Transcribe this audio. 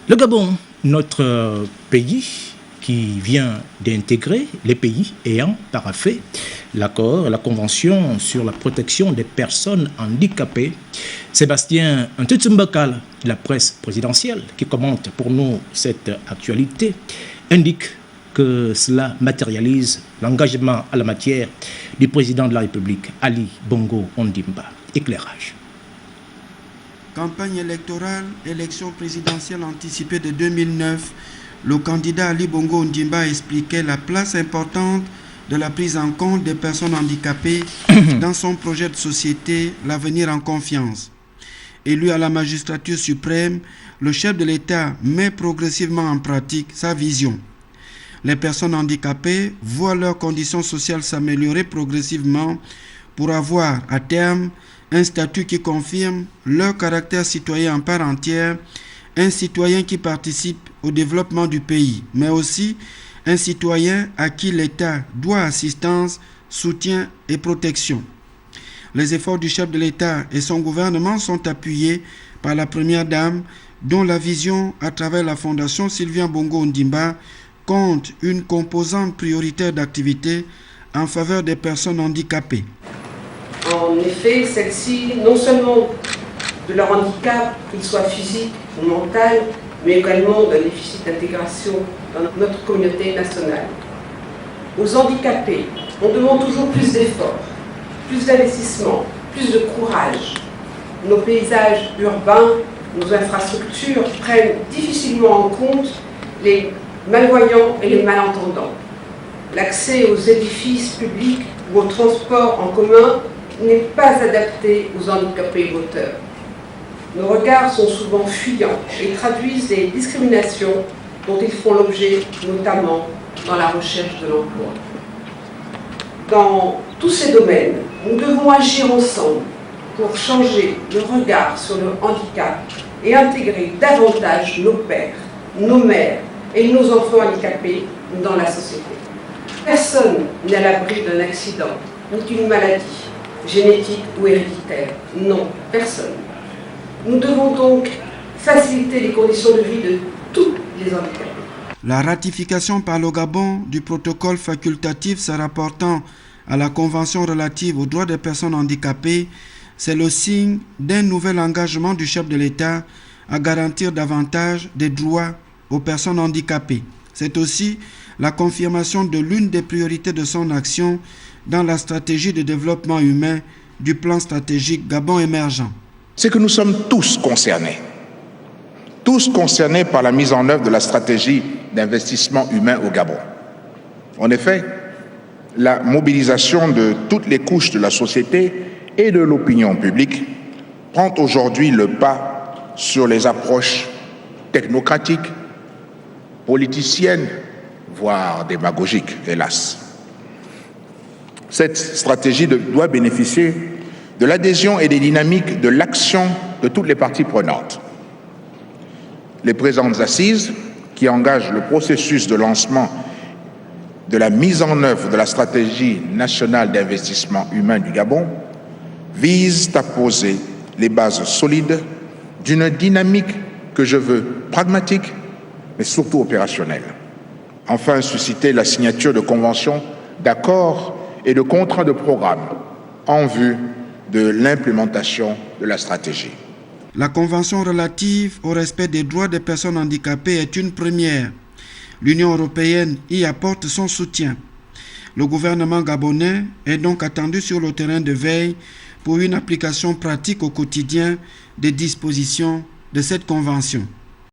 Le Gabon, notre pays qui vient d'intégrer les pays ayant paraphé l'accord, la convention sur la protection des personnes handicapées. Sébastien Ntutsumbakal de la presse présidentielle qui commente pour nous cette actualité indique que cela matérialise l'engagement à la matière du président de la République, Ali Bongo Ondimba. Éclairage. Campagne électorale, élection présidentielle anticipée de 2009, le candidat Ali Bongo Ondimba expliquait la place importante de la prise en compte des personnes handicapées dans son projet de société, l'avenir en confiance. Élu à la magistrature suprême, le chef de l'État met progressivement en pratique sa vision. Les personnes handicapées voient leurs conditions sociales s'améliorer progressivement pour avoir à terme un statut qui confirme leur caractère citoyen en part entière, un citoyen qui participe au développement du pays, mais aussi un citoyen à qui l'État doit assistance, soutien et protection. Les efforts du chef de l'État et son gouvernement sont appuyés par la première dame, dont la vision à travers la fondation Sylvia Bongo Ondimba compte une composante prioritaire d'activité en faveur des personnes handicapées. En effet, celles-ci, non seulement de leur handicap, qu'il soit physique ou mental, mais également d'un déficit d'intégration dans notre communauté nationale. Aux handicapés, on demande toujours plus d'efforts, plus d'investissements, plus de courage. Nos paysages urbains, nos infrastructures prennent difficilement en compte les malvoyants et les malentendants. L'accès aux édifices publics ou aux transports en commun n'est pas adapté aux handicapés moteurs. Nos regards sont souvent fuyants et traduisent des discriminations dont ils font l'objet, notamment dans la recherche de l'emploi. Dans tous ces domaines, nous devons agir ensemble pour changer le regard sur le handicap et intégrer davantage nos pères, nos mères et nos enfants handicapés dans la société. Personne n'est à l'abri d'un accident ou d'une maladie génétique ou héréditaire. Non, personne. Nous devons donc faciliter les conditions de vie de tous les handicapés. La ratification par le Gabon du protocole facultatif se rapportant à la Convention relative aux droits des personnes handicapées, c'est le signe d'un nouvel engagement du chef de l'État à garantir davantage des droits aux personnes handicapées. C'est aussi la confirmation de l'une des priorités de son action dans la stratégie de développement humain du plan stratégique Gabon émergent. C'est que nous sommes tous concernés par la mise en œuvre de la stratégie d'investissement humain au Gabon. En effet, la mobilisation de toutes les couches de la société et de l'opinion publique prend aujourd'hui le pas sur les approches technocratiques, politiciennes, voire démagogiques, hélas. Cette stratégie doit bénéficier de l'adhésion et des dynamiques de l'action de toutes les parties prenantes. Les présentes assises, qui engagent le processus de lancement de la mise en œuvre de la stratégie nationale d'investissement humain du Gabon, visent à poser les bases solides d'une dynamique que je veux pragmatique, mais surtout opérationnelle. Enfin, susciter la signature de conventions, d'accords et de contrats de programme en vue de l'implémentation de la stratégie. La Convention relative au respect des droits des personnes handicapées est une première. L'Union européenne y apporte son soutien. Le gouvernement gabonais est donc attendu sur le terrain de veille pour une application pratique au quotidien des dispositions de cette convention.